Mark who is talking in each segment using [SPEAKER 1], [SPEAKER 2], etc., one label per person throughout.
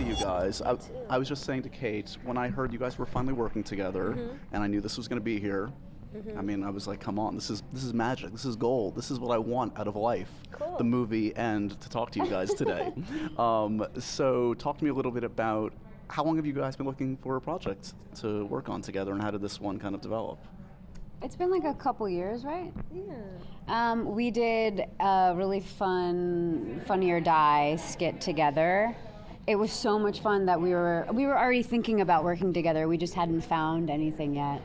[SPEAKER 1] see you guys. I was just saying to Kate, when I heard you guys were finally working together, and I knew this was going to be here, I mean, I was like, come on, this is magic, this is gold, this is what I want out of life, the movie, and to talk to you guys today. So talk to me a little bit about how long have you guys been looking for a project to work on together, and how did this one kind of develop?
[SPEAKER 2] It's been like a couple years, right? Yeah. We did a really fun Funny or Die skit together. It was so much fun that we were already thinking about working together. We just hadn't found anything yet.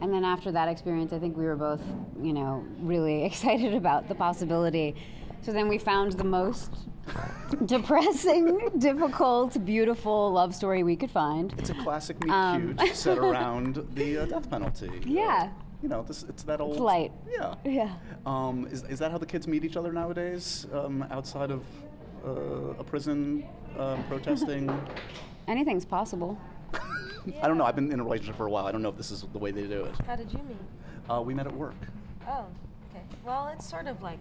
[SPEAKER 2] And then after that experience, I think we were both, really excited about the possibility. So then we found the most depressing, difficult, beautiful love story we could find.
[SPEAKER 1] It's a classic meet cute set around the death penalty.
[SPEAKER 2] Yeah.
[SPEAKER 1] It's that old...
[SPEAKER 2] It's light.
[SPEAKER 1] Yeah.
[SPEAKER 2] Yeah.
[SPEAKER 1] Is that how the kids meet each other nowadays, outside of a prison protesting?
[SPEAKER 2] Anything's possible.
[SPEAKER 1] I don't know. I've been in a relationship for a while. I don't know if this is the way they do it.
[SPEAKER 3] How did you meet?
[SPEAKER 1] We met at work.
[SPEAKER 3] Oh, okay. Well, it's sort of like,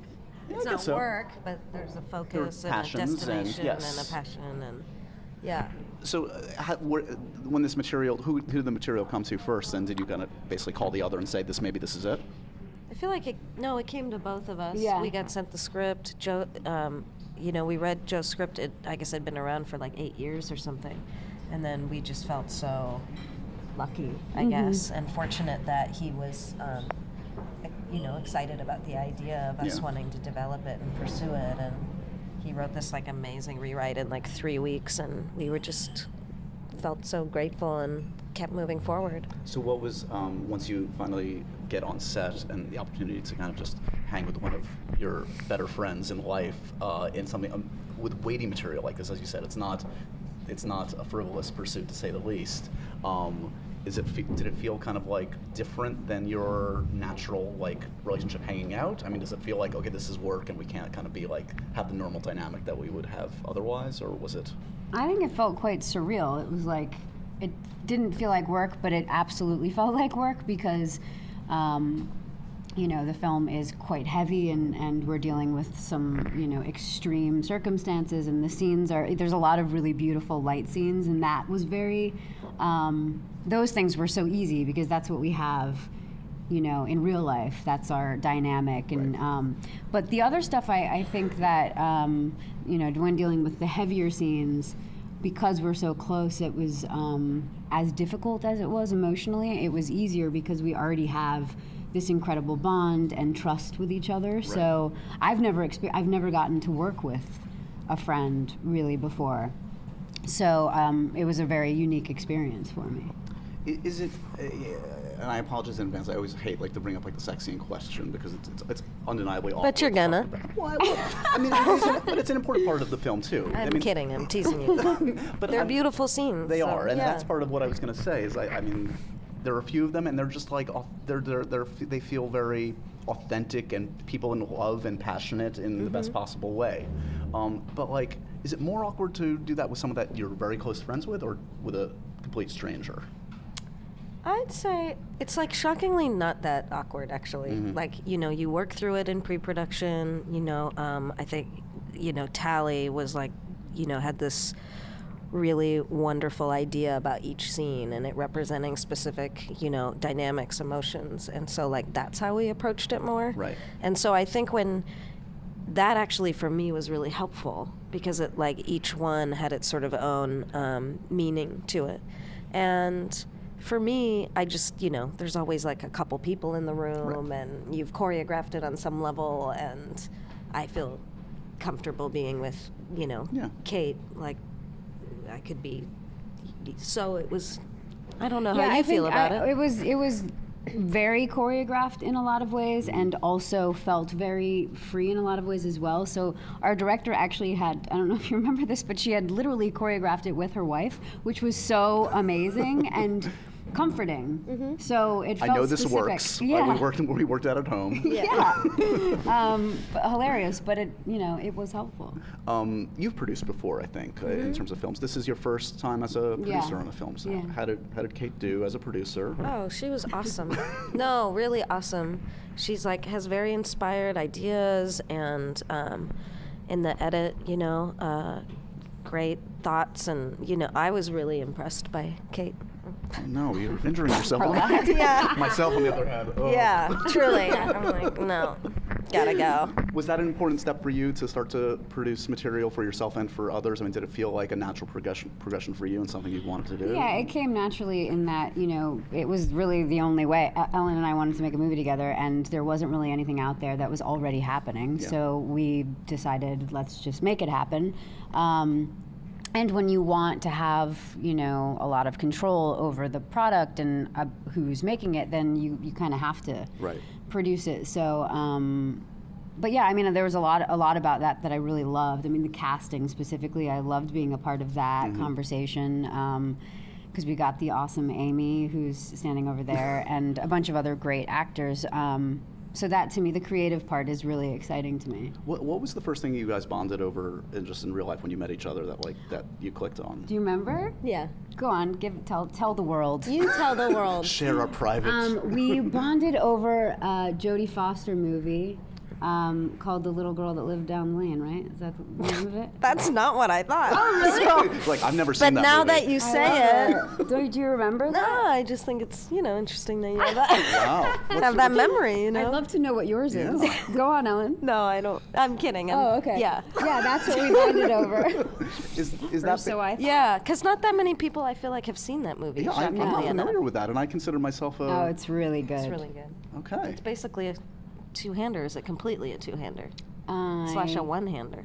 [SPEAKER 3] it's
[SPEAKER 1] I
[SPEAKER 3] not
[SPEAKER 1] guess so.
[SPEAKER 3] work, but there's a focus and a
[SPEAKER 1] passions
[SPEAKER 3] destination
[SPEAKER 1] and
[SPEAKER 3] a passion and, yeah.
[SPEAKER 1] So when this material, who did the material come to first, and did you kind of basically call the other and say, maybe this is it?
[SPEAKER 3] I feel like it came to both of us.
[SPEAKER 2] Yeah.
[SPEAKER 3] We got sent the script. Joe, we read Joe's script. I guess it'd been around for like 8 years or something. And then we just felt so lucky, I guess, and fortunate that he was, excited about the idea of us wanting to develop it and pursue it. And he wrote this like amazing rewrite in like 3 weeks, and we were just felt so grateful and kept moving forward.
[SPEAKER 1] So what was, once you finally get on set and the opportunity to kind of just hang with one of your better friends in life in something with weighty material like this, as you said, it's not a frivolous pursuit, to say the least. Did it feel kind of like different than your natural like relationship hanging out? I mean, does it feel like, okay, this is work and we can't kind of be like have the normal dynamic that we would have otherwise, or was it?
[SPEAKER 2] I think it felt quite surreal. It was like, it didn't feel like work, but it absolutely felt like work because the film is quite heavy and we're dealing with some, extreme circumstances, and the scenes there's a lot of really beautiful light scenes, and that was very, those things were so easy because that's what we have, in real life. That's our dynamic. And, but the other stuff, I think that, when dealing with the heavier scenes, because we're so close, it was, as difficult as it was emotionally, it was easier because we already have this incredible bond and trust with each other. Right. So I've never gotten to work with a friend really before. So it was a very unique experience for me.
[SPEAKER 1] Is it? And I apologize in advance. I always hate to bring up the sex scene question because it's undeniably awful.
[SPEAKER 3] But you're gonna.
[SPEAKER 1] Well, I mean, but it's an important part of the film too.
[SPEAKER 3] I'm kidding. I'm teasing you.
[SPEAKER 1] But
[SPEAKER 3] they're beautiful scenes.
[SPEAKER 1] They are, and that's part of what I was going to say. Is I mean, there are a few of them, and they're just like they feel very authentic and people in love and passionate in the best possible way. But is it more awkward to do that with someone that you're very close friends with, or with a complete stranger?
[SPEAKER 3] I'd say it's shockingly not that awkward, actually. You work through it in pre-production. I think, Tally was had this really wonderful idea about each scene and it representing specific, dynamics, emotions. And so that's how we approached it more.
[SPEAKER 1] Right.
[SPEAKER 3] And so I think when that actually for me was really helpful because it each one had its sort of own meaning to it. And for me, I just, there's always a couple people in the room and you've choreographed it on some level, and I feel comfortable being with, Kate. I could be, so it was, I don't know how you feel about it.
[SPEAKER 2] It was very choreographed in a lot of ways and also felt very free in a lot of ways as well. So our director actually had, I don't know if you remember this, but she had literally choreographed it with her wife, which was so amazing and comforting. So it felt
[SPEAKER 1] I know this
[SPEAKER 2] specific.
[SPEAKER 1] Works.
[SPEAKER 2] Yeah.
[SPEAKER 1] We worked out at home.
[SPEAKER 2] Yeah. But hilarious, but it was helpful.
[SPEAKER 1] You've produced before, I think, in terms of films. This is your first time as a producer on a film. So how did Kate do as a producer?
[SPEAKER 3] Oh, she was awesome. No, really awesome. She's has very inspired ideas, and in the edit, great thoughts, and you know, I was really impressed by Kate.
[SPEAKER 1] Oh, no, you're injuring yourself.
[SPEAKER 3] Yeah.
[SPEAKER 1] Myself, on the other hand. Oh.
[SPEAKER 3] Yeah, truly. I'm like, no, gotta go.
[SPEAKER 1] Was that an important step for you to start to produce material for yourself and for others? I mean, did it feel like a natural progression for you and something you wanted to do?
[SPEAKER 2] Yeah, it came naturally in that, you know, it was really the only way. Ellen and I wanted to make a movie together, and there wasn't really anything out there that was already happening.
[SPEAKER 1] Yeah.
[SPEAKER 2] So we decided, let's just make it happen. And when you want to have, you know, a lot of control over the product and who's making it, then you kind of have to produce it. So, but yeah, I mean, there was a lot about that I really loved. I mean, the casting specifically, I loved being a part of that conversation. Because we got the awesome Amy, who's standing over there, and a bunch of other great actors. So that, to me, the creative part is really exciting to me.
[SPEAKER 1] What was the first thing you guys bonded over just in real life when you met each other that you clicked on?
[SPEAKER 2] Do you remember?
[SPEAKER 3] Yeah.
[SPEAKER 2] Go on, tell the world.
[SPEAKER 3] You tell the world.
[SPEAKER 1] Share our private.
[SPEAKER 2] We bonded over a Jodie Foster movie called The Little Girl That Lived Down the Lane, right? Is that the name of it?
[SPEAKER 3] That's not what I thought.
[SPEAKER 1] Like, I've never seen
[SPEAKER 3] But
[SPEAKER 1] that
[SPEAKER 3] now
[SPEAKER 1] movie.
[SPEAKER 3] that you say it,
[SPEAKER 2] Do you remember that?
[SPEAKER 3] no, I just think it's, you know, interesting that you have that.
[SPEAKER 1] Wow.
[SPEAKER 3] Have that memory, you know.
[SPEAKER 2] I'd love to know what yours is. Go on, Ellen.
[SPEAKER 3] No, I don't. I'm kidding.
[SPEAKER 2] Oh, okay.
[SPEAKER 3] Yeah.
[SPEAKER 2] Yeah, that's what we bonded over.
[SPEAKER 1] Is
[SPEAKER 2] Or
[SPEAKER 1] that
[SPEAKER 2] so I thought.
[SPEAKER 3] Yeah, because not that many people I feel like have seen that movie.
[SPEAKER 1] Yeah, I'm not
[SPEAKER 3] shockingly enough.
[SPEAKER 1] familiar with that, and I consider myself a.
[SPEAKER 2] Oh, it's really good.
[SPEAKER 3] It's really good.
[SPEAKER 1] Okay.
[SPEAKER 3] It's basically a two-hander. Is it completely a two-hander?
[SPEAKER 2] I
[SPEAKER 3] / a one-hander?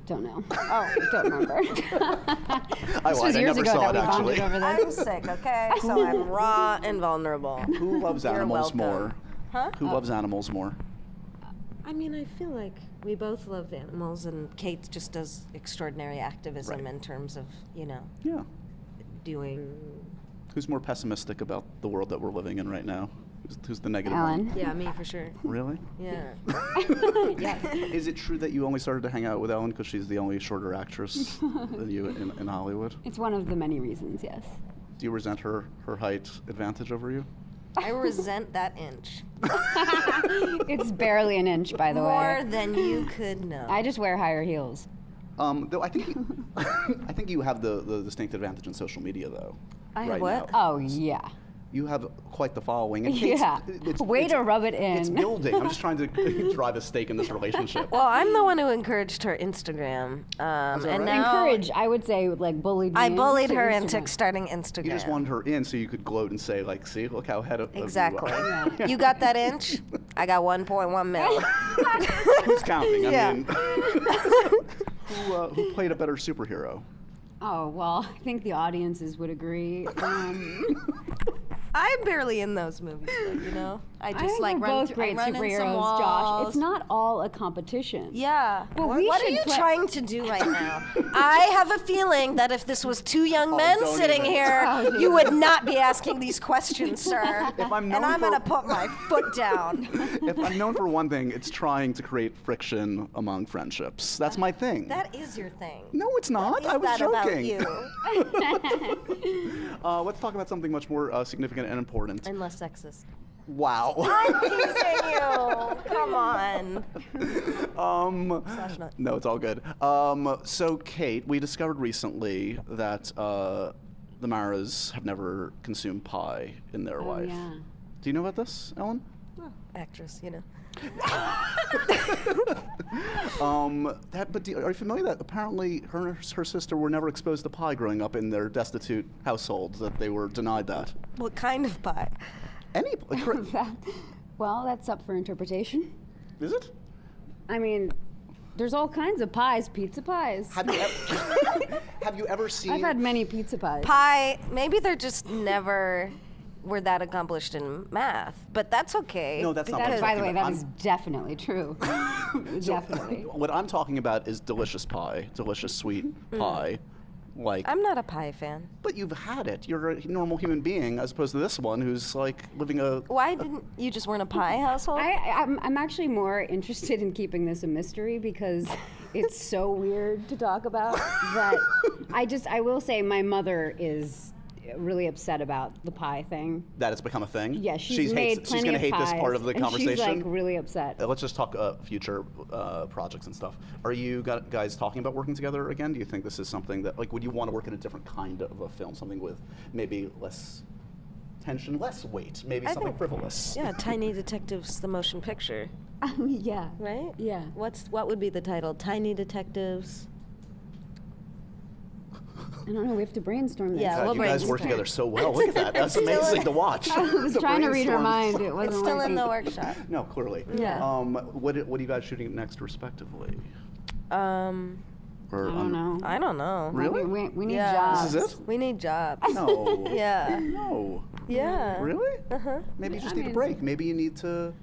[SPEAKER 2] don't know. Oh, don't remember.
[SPEAKER 1] I
[SPEAKER 2] This was
[SPEAKER 1] lied. I
[SPEAKER 2] years
[SPEAKER 1] never
[SPEAKER 2] ago
[SPEAKER 1] saw
[SPEAKER 2] that
[SPEAKER 1] it
[SPEAKER 2] we bonded
[SPEAKER 1] actually.
[SPEAKER 2] over this.
[SPEAKER 3] I'm sick, okay? So I'm raw and vulnerable.
[SPEAKER 1] Who loves
[SPEAKER 3] You're
[SPEAKER 1] animals
[SPEAKER 3] welcome.
[SPEAKER 1] more?
[SPEAKER 3] Huh?
[SPEAKER 1] Who loves animals more?
[SPEAKER 3] I mean, I feel like we both love animals, and Kate just does extraordinary activism in terms of, you know,
[SPEAKER 1] Yeah.
[SPEAKER 3] doing.
[SPEAKER 1] Who's more pessimistic about the world that we're living in right now? Who's the negative
[SPEAKER 2] Ellen.
[SPEAKER 1] one?
[SPEAKER 3] Yeah, me for sure.
[SPEAKER 1] Really?
[SPEAKER 3] Yeah.
[SPEAKER 2] Yeah.
[SPEAKER 1] Is it true that you only started to hang out with Ellen because she's the only shorter actress than you in Hollywood?
[SPEAKER 2] It's one of the many reasons, yes.
[SPEAKER 1] Do you resent her height advantage over you?
[SPEAKER 3] I resent that inch
[SPEAKER 2] It's barely an inch, by the
[SPEAKER 3] more
[SPEAKER 2] way.
[SPEAKER 3] than you could know.
[SPEAKER 2] I just wear higher heels.
[SPEAKER 1] Though I think I think you have the distinct advantage in social media, though.
[SPEAKER 3] I have
[SPEAKER 1] right
[SPEAKER 3] what?
[SPEAKER 1] now.
[SPEAKER 2] Oh, yeah.
[SPEAKER 1] You have quite the following. And Kate's-
[SPEAKER 2] Yeah. Way to rub it
[SPEAKER 1] It's
[SPEAKER 2] in.
[SPEAKER 1] building. I'm just trying to drive a stake in this relationship.
[SPEAKER 3] Well, I'm the one who encouraged her Instagram, and
[SPEAKER 1] right?
[SPEAKER 3] now
[SPEAKER 2] Encourage, I would say, like, bullied me
[SPEAKER 3] I bullied
[SPEAKER 2] into
[SPEAKER 3] her
[SPEAKER 2] Instagram.
[SPEAKER 3] into starting Instagram.
[SPEAKER 1] You just wanted her in so you could gloat and say, like, see, look how ahead of
[SPEAKER 3] Exactly.
[SPEAKER 1] you are.
[SPEAKER 2] Yeah.
[SPEAKER 3] You got that inch? I got 1.1 mil.
[SPEAKER 1] Who's counting?
[SPEAKER 3] Yeah.
[SPEAKER 1] I mean, who played a better superhero?
[SPEAKER 2] Oh, well, I think the audiences would agree.
[SPEAKER 3] I'm barely in those movies, though, you know? I just
[SPEAKER 2] think
[SPEAKER 3] like
[SPEAKER 2] we're
[SPEAKER 3] run,
[SPEAKER 2] both great
[SPEAKER 3] run in some
[SPEAKER 2] superheroes,
[SPEAKER 3] walls.
[SPEAKER 2] Josh. It's not all a competition.
[SPEAKER 3] Yeah.
[SPEAKER 2] Well,
[SPEAKER 3] what
[SPEAKER 2] we
[SPEAKER 3] are
[SPEAKER 2] should
[SPEAKER 3] you
[SPEAKER 2] play-
[SPEAKER 3] trying to do right now? I have a feeling that if this was two young men
[SPEAKER 1] don't
[SPEAKER 3] sitting
[SPEAKER 1] even.
[SPEAKER 3] here,
[SPEAKER 2] Oh,
[SPEAKER 3] you would not be asking these questions, sir.
[SPEAKER 1] If I'm
[SPEAKER 3] and
[SPEAKER 1] known
[SPEAKER 3] I'm
[SPEAKER 1] for-
[SPEAKER 3] going to put my foot down.
[SPEAKER 1] If I'm known for one thing, it's trying to create friction among friendships. That's my thing.
[SPEAKER 3] That is your thing.
[SPEAKER 1] No, it's not.
[SPEAKER 3] Is
[SPEAKER 1] I was
[SPEAKER 3] that
[SPEAKER 1] joking.
[SPEAKER 3] about you?
[SPEAKER 1] Let's talk about something much more significant and important.
[SPEAKER 3] And less sexist.
[SPEAKER 1] Wow.
[SPEAKER 3] I'm teasing you. Come on. Slash not.
[SPEAKER 1] No, it's all good. So, Kate, we discovered recently that the Maras have never consumed pie in their life.
[SPEAKER 2] Yeah.
[SPEAKER 1] Do you know about this, Ellen?
[SPEAKER 3] Oh, actress, you know.
[SPEAKER 1] Are you familiar that apparently her and her sister were never exposed to pie growing up in their destitute households, that they were denied that?
[SPEAKER 3] What kind of pie?
[SPEAKER 1] Any,
[SPEAKER 2] Well, that's up for interpretation.
[SPEAKER 1] is it?
[SPEAKER 2] I mean, there's all kinds of pies, pizza pies.
[SPEAKER 1] Have you ever seen?
[SPEAKER 2] I've had many pizza pies.
[SPEAKER 3] Pie, maybe they're just never were that accomplished in math, but that's okay.
[SPEAKER 1] No, that's not what I'm
[SPEAKER 2] That, by the
[SPEAKER 1] talking
[SPEAKER 2] way,
[SPEAKER 1] about.
[SPEAKER 2] that is definitely true. Definitely.
[SPEAKER 1] What I'm talking about is delicious pie, delicious sweet pie. Like,
[SPEAKER 3] I'm not a pie fan.
[SPEAKER 1] but you've had it. You're a normal human being, as opposed to this one who's like living a.
[SPEAKER 3] Why didn't you just weren't a pie household?
[SPEAKER 2] I'm actually more interested in keeping this a mystery because it's so weird to talk about that I will say my mother is really upset about the pie thing.
[SPEAKER 1] That it's become a thing?
[SPEAKER 2] Yeah, she's made
[SPEAKER 1] she's
[SPEAKER 2] plenty
[SPEAKER 1] gonna
[SPEAKER 2] of
[SPEAKER 1] hate this part
[SPEAKER 2] pies,
[SPEAKER 1] of the
[SPEAKER 2] and
[SPEAKER 1] conversation.
[SPEAKER 2] she's like really upset.
[SPEAKER 1] Let's just talk future projects and stuff. Are you guys talking about working together again? Do you think this is something that, like, would you want to work in a different kind of a film, something with maybe less tension, less weight, maybe
[SPEAKER 3] I
[SPEAKER 1] something
[SPEAKER 3] think-
[SPEAKER 1] frivolous?
[SPEAKER 3] Yeah, Tiny Detectives, the motion picture,
[SPEAKER 2] Yeah.
[SPEAKER 3] right?
[SPEAKER 2] Yeah.
[SPEAKER 3] What would be the title? Tiny Detectives.
[SPEAKER 2] I don't know. We have to brainstorm this.
[SPEAKER 3] Yeah,
[SPEAKER 1] God,
[SPEAKER 3] we'll
[SPEAKER 1] you guys work
[SPEAKER 3] brainstorm.
[SPEAKER 1] together so well. Look at that. That's amazing to watch.
[SPEAKER 2] I was trying to read her mind. It wasn't
[SPEAKER 3] It's still in
[SPEAKER 2] working.
[SPEAKER 3] the workshop.
[SPEAKER 1] No, clearly.
[SPEAKER 3] Yeah.
[SPEAKER 1] What are you guys shooting next, respectively? Or,
[SPEAKER 2] I don't know.
[SPEAKER 3] I don't know.
[SPEAKER 1] Really?
[SPEAKER 2] We need
[SPEAKER 3] Yeah.
[SPEAKER 2] jobs.
[SPEAKER 1] This is it?
[SPEAKER 3] We need jobs.
[SPEAKER 1] No.
[SPEAKER 3] Yeah.
[SPEAKER 1] No.
[SPEAKER 3] Yeah.
[SPEAKER 1] Really?
[SPEAKER 3] Uh-huh.
[SPEAKER 1] Maybe you just
[SPEAKER 2] I
[SPEAKER 1] need a
[SPEAKER 2] mean-
[SPEAKER 1] break. Maybe you need to.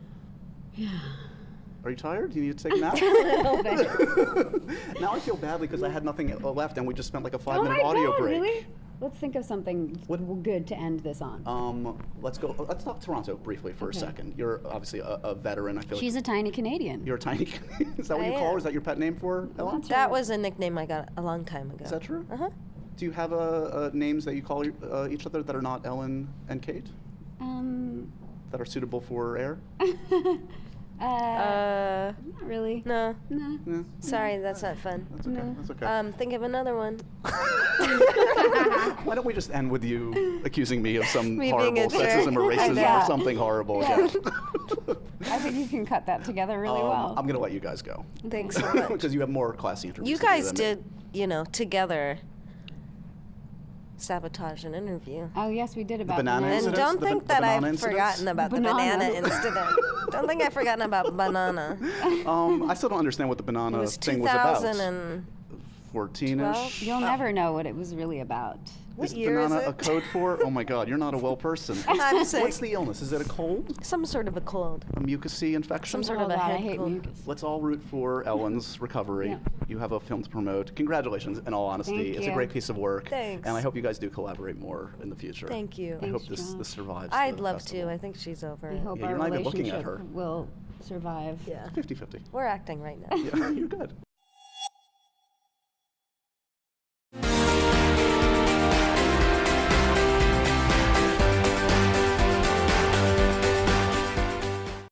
[SPEAKER 1] Are you tired? Do you need to take a nap?
[SPEAKER 2] A little bit.
[SPEAKER 1] Now I feel badly because I had nothing left and we just spent like a 5
[SPEAKER 2] Oh
[SPEAKER 1] minute
[SPEAKER 2] my
[SPEAKER 1] audio
[SPEAKER 2] God,
[SPEAKER 1] break.
[SPEAKER 2] really? Let's think of something
[SPEAKER 1] What-
[SPEAKER 2] good to end this on.
[SPEAKER 1] Let's talk Toronto briefly for a
[SPEAKER 2] Okay.
[SPEAKER 1] second. You're obviously a veteran. I feel
[SPEAKER 2] She's
[SPEAKER 1] like
[SPEAKER 2] a tiny Canadian.
[SPEAKER 1] you're a tiny. Is that what
[SPEAKER 3] I
[SPEAKER 1] you call her?
[SPEAKER 3] am.
[SPEAKER 1] Is that your pet name for Ellen?
[SPEAKER 2] That's
[SPEAKER 3] That
[SPEAKER 2] right.
[SPEAKER 3] was a nickname I got a long time ago.
[SPEAKER 1] Is that true?
[SPEAKER 3] Uh-huh.
[SPEAKER 1] Do you have names that you call each other that are not Ellen and Kate that are suitable for air?
[SPEAKER 3] Uh,
[SPEAKER 2] Not really.
[SPEAKER 3] no.
[SPEAKER 2] No.
[SPEAKER 1] Yeah,
[SPEAKER 3] Sorry, that's not fun.
[SPEAKER 1] that's okay. That's okay.
[SPEAKER 3] Think of another one.
[SPEAKER 1] Why don't we just end with you accusing me of some
[SPEAKER 3] Me being a
[SPEAKER 1] horrible sexism or
[SPEAKER 3] jerk.
[SPEAKER 1] racism
[SPEAKER 2] Yeah.
[SPEAKER 1] or something horrible
[SPEAKER 2] Yeah.
[SPEAKER 1] again?
[SPEAKER 2] I think you can cut that together really well.
[SPEAKER 1] I'm gonna let you guys go
[SPEAKER 3] Thanks so much.
[SPEAKER 1] because you have more classy interviews.
[SPEAKER 3] You
[SPEAKER 1] to do
[SPEAKER 3] guys
[SPEAKER 1] than me.
[SPEAKER 3] did, together sabotage an interview.
[SPEAKER 2] Oh yes, we did about
[SPEAKER 1] banana
[SPEAKER 2] bananas.
[SPEAKER 3] And
[SPEAKER 1] incidents?
[SPEAKER 3] don't
[SPEAKER 1] The
[SPEAKER 3] think
[SPEAKER 1] the
[SPEAKER 3] that
[SPEAKER 1] banana
[SPEAKER 3] I've
[SPEAKER 1] incidents?
[SPEAKER 3] forgotten about the
[SPEAKER 2] Banana.
[SPEAKER 3] banana incident. Don't think I've forgotten about banana.
[SPEAKER 1] I still don't understand what the
[SPEAKER 3] It
[SPEAKER 1] banana
[SPEAKER 3] was
[SPEAKER 1] thing was about.
[SPEAKER 3] 2012.
[SPEAKER 1] 14ish.
[SPEAKER 2] You'll never know what it was really about.
[SPEAKER 3] What
[SPEAKER 1] Is
[SPEAKER 3] year is
[SPEAKER 1] banana a
[SPEAKER 3] it?
[SPEAKER 1] code for? Oh my God, you're not a well person.
[SPEAKER 3] I'm sick.
[SPEAKER 1] What's the illness? Is it a cold?
[SPEAKER 3] Some sort of a cold.
[SPEAKER 1] A mucousy infection?
[SPEAKER 3] Some sort
[SPEAKER 2] Oh
[SPEAKER 3] of a
[SPEAKER 2] God, I
[SPEAKER 3] head
[SPEAKER 2] hate
[SPEAKER 3] cold.
[SPEAKER 2] mucus.
[SPEAKER 1] Let's all root for Ellen's recovery.
[SPEAKER 2] Yeah.
[SPEAKER 1] You have a film to promote. Congratulations, in all honesty.
[SPEAKER 2] Thank
[SPEAKER 1] It's a
[SPEAKER 2] you.
[SPEAKER 1] great piece of work.
[SPEAKER 3] Thanks.
[SPEAKER 1] And I hope you guys do collaborate more in the future.
[SPEAKER 3] Thank you.
[SPEAKER 1] I hope
[SPEAKER 2] Thanks,
[SPEAKER 1] this
[SPEAKER 2] Josh.
[SPEAKER 1] survives.
[SPEAKER 3] I'd
[SPEAKER 1] the
[SPEAKER 3] love
[SPEAKER 1] festival.
[SPEAKER 3] to. I think she's over.
[SPEAKER 2] We hope
[SPEAKER 1] Yeah,
[SPEAKER 2] our
[SPEAKER 1] you're not even looking at
[SPEAKER 2] relationship
[SPEAKER 1] her.
[SPEAKER 2] will survive.
[SPEAKER 3] Yeah.
[SPEAKER 1] 50-50.
[SPEAKER 3] We're acting right now.
[SPEAKER 1] Yeah, you're good.